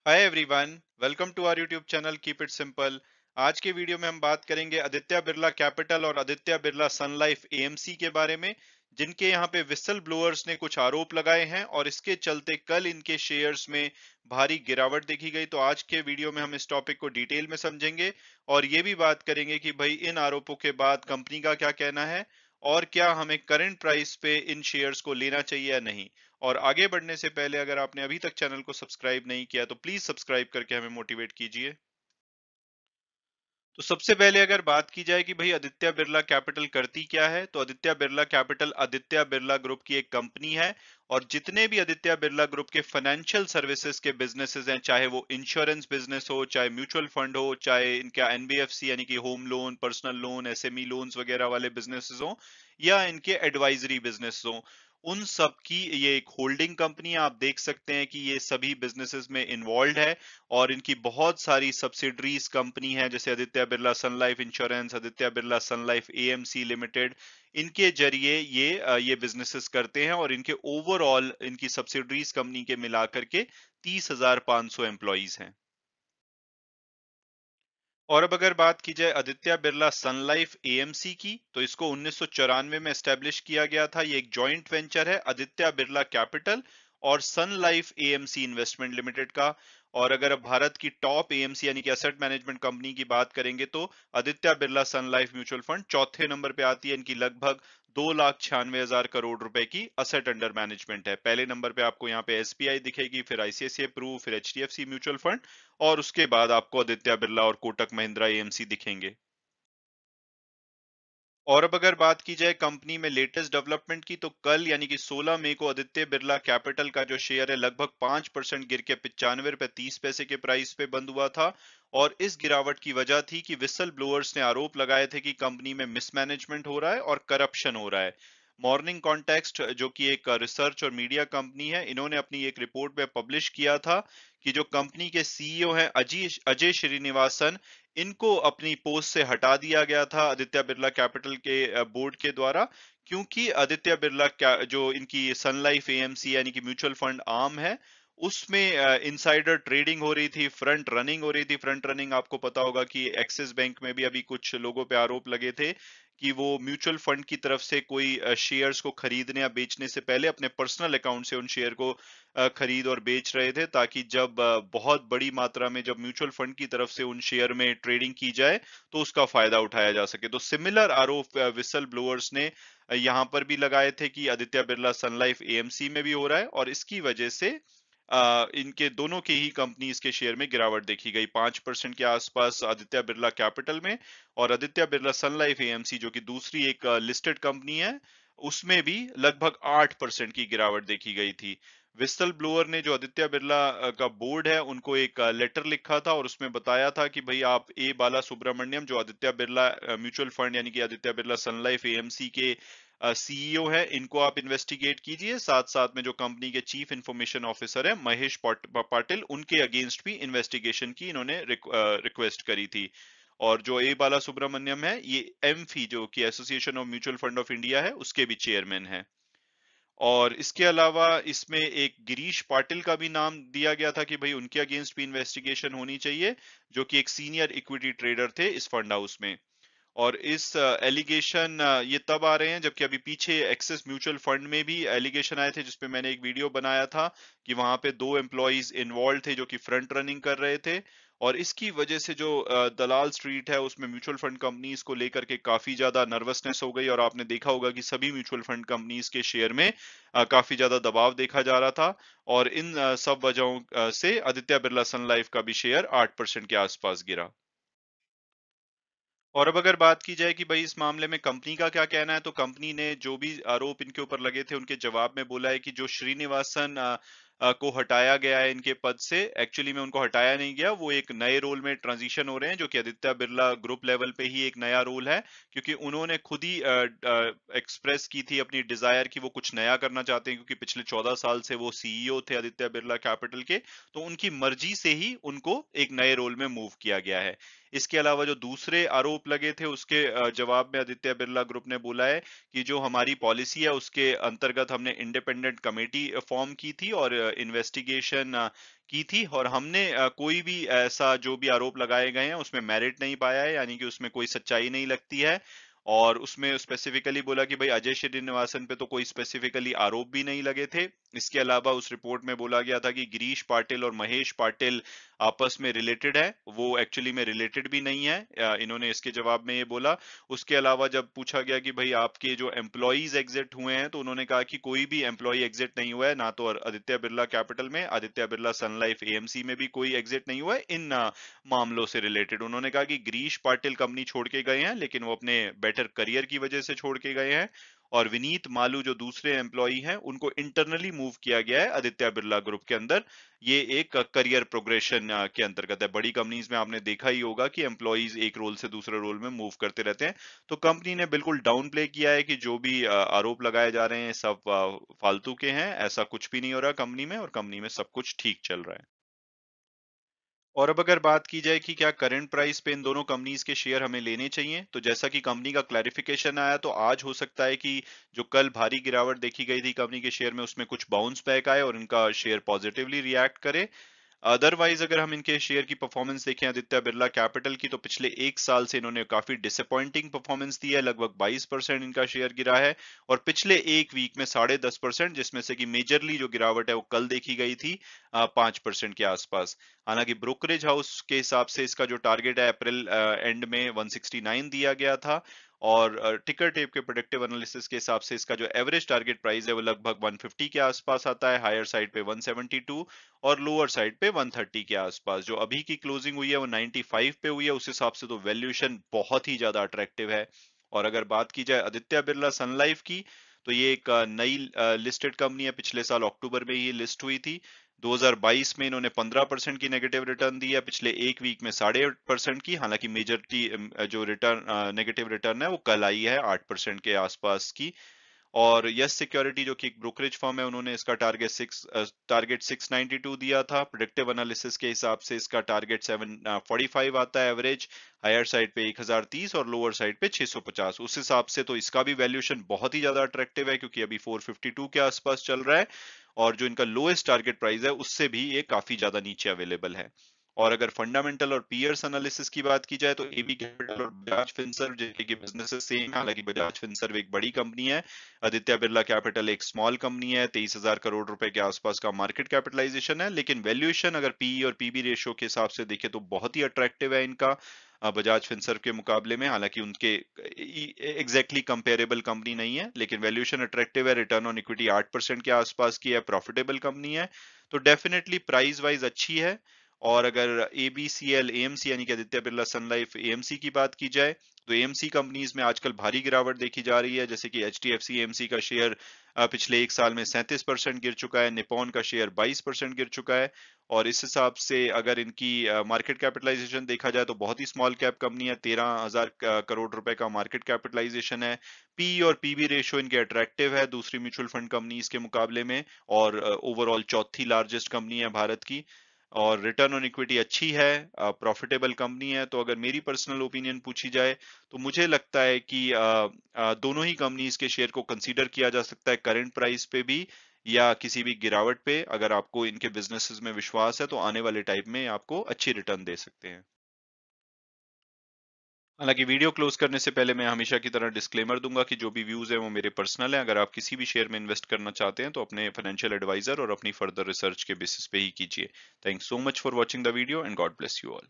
Hi everyone, welcome to our YouTube channel keep it simple. आज के video में हम बात करेंगे आदित्य बिरला कैपिटल और आदित्य बिरला सन लाइफ एएमसी के बारे में, जिनके यहाँ पे विसल ब्लोअर्स ने कुछ आरोप लगाए हैं और इसके चलते कल इनके शेयर्स में भारी गिरावट देखी गई। तो आज के वीडियो में हम इस टॉपिक को डिटेल में समझेंगे और ये भी बात करेंगे कि भाई इन आरोपों के बाद कंपनी का क्या कहना है और क्या हमें करंट प्राइस पे इन शेयर्स को लेना चाहिए या नहीं। और आगे बढ़ने से पहले अगर आपने अभी तक चैनल को सब्सक्राइब नहीं किया तो प्लीज सब्सक्राइब करके हमें मोटिवेट कीजिए। तो सबसे पहले अगर बात की जाए कि भाई आदित्य बिरला कैपिटल करती क्या है, तो आदित्य बिरला कैपिटल आदित्य बिरला ग्रुप की एक कंपनी है। और जितने भी आदित्य बिरला ग्रुप के फाइनेंशियल सर्विसेज के बिजनेसेस हैं, चाहे वो इंश्योरेंस बिजनेस हो, चाहे म्यूचुअल फंड हो, चाहे इनका एनबीएफसी यानी कि home loan, personal loan, SME loans वगैरह वाले बिजनेसेस हो, या इनके एडवाइजरी बिजनेस हो, उन सब की ये एक होल्डिंग कंपनी है। आप देख सकते हैं कि ये सभी बिजनेसेस में इन्वॉल्व है और इनकी बहुत सारी सब्सिडरीज कंपनी है, जैसे आदित्य बिरला सन लाइफ इंश्योरेंस, आदित्य बिरला सन लाइफ एएमसी लिमिटेड। इनके जरिए ये बिजनेसेस करते हैं और इनके ओवरऑल इनकी सब्सिडरीज कंपनी के मिलाकर के 30,500 एम्प्लॉइज हैं। और अब अगर बात की जाए आदित्य बिरला सन लाइफ एएमसी की, तो इसको 1994 में एस्टेब्लिश किया गया था। ये एक जॉइंट वेंचर है आदित्य बिरला कैपिटल और सन लाइफ एएमसी इन्वेस्टमेंट लिमिटेड का। और अगर अब भारत की टॉप एएमसी यानी कि एसेट मैनेजमेंट कंपनी की बात करेंगे, तो आदित्य बिरला सन लाइफ म्यूचुअल फंड चौथे नंबर पे आती है। इनकी लगभग 2,96,000 करोड़ रुपए की असेट अंडर मैनेजमेंट है। पहले नंबर पे आपको यहाँ पे एसबीआई दिखेगी, फिर आईसीआईसीआई प्रू, फिर एचडीएफसी म्यूचुअल फंड, और उसके बाद आपको आदित्य बिरला और कोटक महिंद्रा एएमसी दिखेंगे। और अब अगर बात की जाए कंपनी में लेटेस्ट डेवलपमेंट की, तो कल यानी कि 16 मई को आदित्य बिरला कैपिटल का जो शेयर है लगभग 5% गिर के 95 रुपए 30 पैसे के प्राइस पे बंद हुआ था। और इस गिरावट की वजह थी कि विसल ब्लोअर्स ने आरोप लगाए थे कि कंपनी में मिसमैनेजमेंट हो रहा है और करप्शन हो रहा है। मॉर्निंग कॉन्टेक्स्ट जो कि एक रिसर्च और मीडिया कंपनी है, इन्होंने अपनी एक रिपोर्ट में पब्लिश किया था कि जो कंपनी के सीईओ हैं अजय अजय श्रीनिवासन, इनको अपनी पोस्ट से हटा दिया गया था आदित्य बिरला कैपिटल के बोर्ड के द्वारा, क्योंकि आदित्य बिरला जो इनकी सन लाइफ एएमसी यानी कि म्यूचुअल फंड आर्म है, उसमें इनसाइडर ट्रेडिंग हो रही थी, फ्रंट रनिंग हो रही थी। फ्रंट रनिंग आपको पता होगा कि एक्सिस बैंक में भी अभी कुछ लोगों पे आरोप लगे थे कि वो म्यूचुअल फंड की तरफ से कोई शेयर्स को खरीदने या बेचने से पहले अपने पर्सनल अकाउंट से उन शेयर को खरीद और बेच रहे थे, ताकि जब बहुत बड़ी मात्रा में जब म्यूचुअल फंड की तरफ से उन शेयर में ट्रेडिंग की जाए तो उसका फायदा उठाया जा सके। तो सिमिलर आरोप विसल ब्लोअर्स ने यहाँ पर भी लगाए थे कि आदित्य बिरला सन लाइफ एएमसी में भी हो रहा है, और इसकी वजह से इनके दोनों के ही कंपनीज के शेयर में गिरावट देखी गई 5% के आसपास आदित्य बिरला कैपिटल में। और आदित्य बिरला सन लाइफ एएमसी जो कि दूसरी एक लिस्टेड कंपनी है, उसमें भी लगभग 8% की गिरावट देखी गई थी। विस्टल ब्लोअर ने जो आदित्य बिरला का बोर्ड है उनको एक लेटर लिखा था और उसमें बताया था कि भाई आप ए बाला सुब्रमण्यम, जो आदित्य बिरला म्यूचुअल फंड यानी कि आदित्य बिरला सन लाइफ एएमसी के सीईओ है, इनको आप इन्वेस्टिगेट कीजिए। साथ साथ में जो कंपनी के चीफ इंफॉर्मेशन ऑफिसर है महेश पाटिल, उनके अगेंस्ट भी इन्वेस्टिगेशन की इन्होंने रिक्वेस्ट करी थी। और जो ए बाला सुब्रमण्यम है, ये एमफी जो कि association of mutual fund of India है, उसके भी चेयरमैन है। और इसके अलावा इसमें एक गिरीश पाटिल का भी नाम दिया गया था कि भाई उनके अगेंस्ट भी इन्वेस्टिगेशन होनी चाहिए, जो कि एक सीनियर इक्विटी ट्रेडर थे इस फंड हाउस में। और इस एलिगेशन ये तब आ रहे हैं जबकि अभी पीछे एक्सिस म्यूचुअल फंड में भी एलिगेशन आए थे, जिसपे मैंने एक वीडियो बनाया था कि वहां पे दो एम्प्लॉइज इन्वॉल्व थे जो कि फ्रंट रनिंग कर रहे थे। और इसकी वजह से जो दलाल स्ट्रीट है उसमें म्यूचुअल फंड कंपनीज को लेकर के काफी ज्यादा नर्वसनेस हो गई, और आपने देखा होगा कि सभी म्यूचुअल फंड कंपनीज के शेयर में काफी ज्यादा दबाव देखा जा रहा था। और इन सब वजहों से आदित्य बिरला सन लाइफ का भी शेयर 8% के आसपास गिरा। और अब अगर बात की जाए कि भाई इस मामले में कंपनी का क्या कहना है, तो कंपनी ने जो भी आरोप इनके ऊपर लगे थे उनके जवाब में बोला है कि जो श्रीनिवासन को हटाया गया है इनके पद से, एक्चुअली में उनको हटाया नहीं गया, वो एक नए रोल में ट्रांजिशन हो रहे हैं, जो कि आदित्य बिरला ग्रुप लेवल पे ही एक नया रोल है। क्योंकि उन्होंने खुद ही एक्सप्रेस की थी अपनी डिजायर कि वो कुछ नया करना चाहते हैं, क्योंकि पिछले 14 साल से वो सीईओ थे आदित्य बिरला कैपिटल के। तो उनकी मर्जी से ही उनको एक नए रोल में मूव किया गया है। इसके अलावा जो दूसरे आरोप लगे थे उसके जवाब में आदित्य बिरला ग्रुप ने बोला है कि जो हमारी पॉलिसी है उसके अंतर्गत हमने इंडिपेंडेंट कमेटी फॉर्म की थी और इन्वेस्टिगेशन की थी, और हमने कोई भी ऐसा जो भी आरोप लगाए गए हैं उसमें मेरिट नहीं पाया है, यानी कि उसमें कोई सच्चाई नहीं लगती है। और उसमें स्पेसिफिकली बोला कि भाई अजय श्रीनिवासन पे तो कोई स्पेसिफिकली आरोप भी नहीं लगे थे। इसके अलावा उस रिपोर्ट में बोला गया था कि गिरीश पाटिल और महेश पाटिल आपस में रिलेटेड है, वो एक्चुअली में रिलेटेड भी नहीं है। इन्होंने इसके जवाब में ये बोला। उसके अलावा जब पूछा गया कि भाई आपके जो एम्प्लॉइज एग्जिट हुए हैं, तो उन्होंने कहा कि कोई भी एम्प्लॉय एग्जिट नहीं हुआ है, ना तो आदित्य बिरला कैपिटल में, आदित्य बिरला सन लाइफ एएमसी में भी कोई एग्जिट नहीं हुआ है इन मामलों से रिलेटेड। उन्होंने कहा कि गिरीश पाटिल कंपनी छोड़ के गए हैं, लेकिन वो अपने बेटर करियर की वजह से छोड़ के गए हैं, और विनीत मालू जो दूसरे एम्प्लॉई हैं उनको इंटरनली मूव किया गया है आदित्य बिरला ग्रुप के अंदर। ये एक करियर प्रोग्रेशन के अंतर्गत है। बड़ी कंपनीज में आपने देखा ही होगा कि एम्प्लॉइज एक रोल से दूसरे रोल में मूव करते रहते हैं। तो कंपनी ने बिल्कुल डाउन प्ले किया है कि जो भी आरोप लगाए जा रहे हैं सब फालतू के हैं, ऐसा कुछ भी नहीं हो रहा कंपनी में, और कंपनी में सब कुछ ठीक चल रहा है। और अब अगर बात की जाए कि क्या करंट प्राइस पे इन दोनों कंपनीज के शेयर हमें लेने चाहिए, तो जैसा कि कंपनी का क्लैरिफिकेशन आया, तो आज हो सकता है कि जो कल भारी गिरावट देखी गई थी कंपनी के शेयर में, उसमें कुछ बाउंस बैक आए और इनका शेयर पॉजिटिवली रिएक्ट करे। अदरवाइज अगर हम इनके शेयर की परफॉर्मेंस देखें आदित्य बिरला कैपिटल की, तो पिछले एक साल से इन्होंने काफी डिसअपॉइंटिंग परफॉर्मेंस दी है। लगभग 22% इनका शेयर गिरा है, और पिछले एक वीक में 10.5%, जिसमें से कि मेजरली जो गिरावट है वो कल देखी गई थी 5% के आसपास। हालांकि ब्रोकरेज हाउस के हिसाब से इसका जो टारगेट है अप्रैल एंड में 169 दिया गया था, और टिकर टेप के प्रोडक्टिव एनालिसिस के हिसाब से इसका जो एवरेज टारगेट प्राइस है वो लगभग 150 के आसपास आता है, हायर साइड पे 172 और लोअर साइड पे 130 के आसपास। जो अभी की क्लोजिंग हुई है वो 95 पे हुई है, उस हिसाब से तो वैल्यूएशन बहुत ही ज्यादा अट्रैक्टिव है। और अगर बात की जाए आदित्य बिरला सन लाइफ की, तो ये एक नई लिस्टेड कंपनी है, पिछले साल अक्टूबर में ये लिस्ट हुई थी। 2022 में इन्होंने 15% की नेगेटिव रिटर्न दी है, पिछले एक वीक में 8.5% की। हालांकि मेजरटी जो रिटर्न नेगेटिव रिटर्न है वो कल आई है 8% के आसपास की। और यस सिक्योरिटी जो कि एक ब्रोकरेज फर्म है, उन्होंने इसका टारगेट 692 दिया था। प्रेडिक्टिव एनालिसिस के हिसाब से इसका टारगेट 745 आता है एवरेज, हायर साइड पे 1030 और लोअर साइड पे 650। उस हिसाब से तो इसका भी वैल्यूएशन बहुत ही ज्यादा अट्रैक्टिव है, क्योंकि अभी 452 के आसपास चल रहा है, और जो इनका लोएस्ट टारगेट प्राइस है उससे भी ये काफी ज्यादा नीचे अवेलेबल है। और अगर फंडामेंटल और पीयर्स एनालिसिस की बात की जाए, तो एबी कैपिटल और बजाज फिनसर्व जिनके की बिजनेसेस सेम है, हालांकि बजाज फिनसर्व एक बड़ी कंपनी है, आदित्य बिरला कैपिटल एक स्मॉल कंपनी है, 23,000 करोड़ रुपए के आसपास का मार्केट कैपिटलाइजेशन है, लेकिन वैल्यूएशन अगर पीई और पीबी रेशियो के हिसाब से देखें तो बहुत ही अट्रैक्टिव है इनका बजाज फिनसर्व के मुकाबले में। हालांकि उनके एग्जैक्टली कंपेरेबल कंपनी नहीं है, लेकिन वैल्यूएशन अट्रैक्टिव है, रिटर्न ऑन इक्विटी 8% के आसपास की है, प्रॉफिटेबल कंपनी है, तो डेफिनेटली प्राइस वाइज अच्छी है। और अगर एबीसीएल एएमसी यानी कि आदित्य बिरला सन लाइफ एएमसी की बात की जाए, तो एएमसी कंपनीज में आजकल भारी गिरावट देखी जा रही है, जैसे कि एचडीएफसी एएमसी का शेयर पिछले एक साल में 37% गिर चुका है, निप्पॉन का शेयर 22% गिर चुका है। और इस हिसाब से अगर इनकी मार्केट कैपिटलाइजेशन देखा जाए तो बहुत ही स्मॉल कैप कंपनी है, 13,000 करोड़ रुपए का मार्केट कैपिटलाइजेशन है। पी और पीबी रेशियो इनके अट्रैक्टिव है दूसरी म्यूचुअल फंड कंपनीज के मुकाबले में, और ओवरऑल चौथी लार्जेस्ट कंपनी है भारत की। और रिटर्न ऑन इक्विटी अच्छी है, प्रॉफिटेबल कंपनी है। तो अगर मेरी पर्सनल ओपिनियन पूछी जाए, तो मुझे लगता है कि दोनों ही कंपनीज के शेयर को कंसीडर किया जा सकता है करंट प्राइस पे भी, या किसी भी गिरावट पे। अगर आपको इनके बिजनेसेस में विश्वास है तो आने वाले टाइम में आपको अच्छी रिटर्न दे सकते हैं। हालांकि वीडियो क्लोज करने से पहले मैं हमेशा की तरह डिस्क्लेमर दूंगा कि जो भी व्यूज है वो मेरे पर्सनल है। अगर आप किसी भी शेयर में इन्वेस्ट करना चाहते हैं तो अपने फाइनेंशियल एडवाइजर और अपनी फर्दर रिसर्च के बेसिस पे ही कीजिए। Thanks so much for watching the video and God bless you all.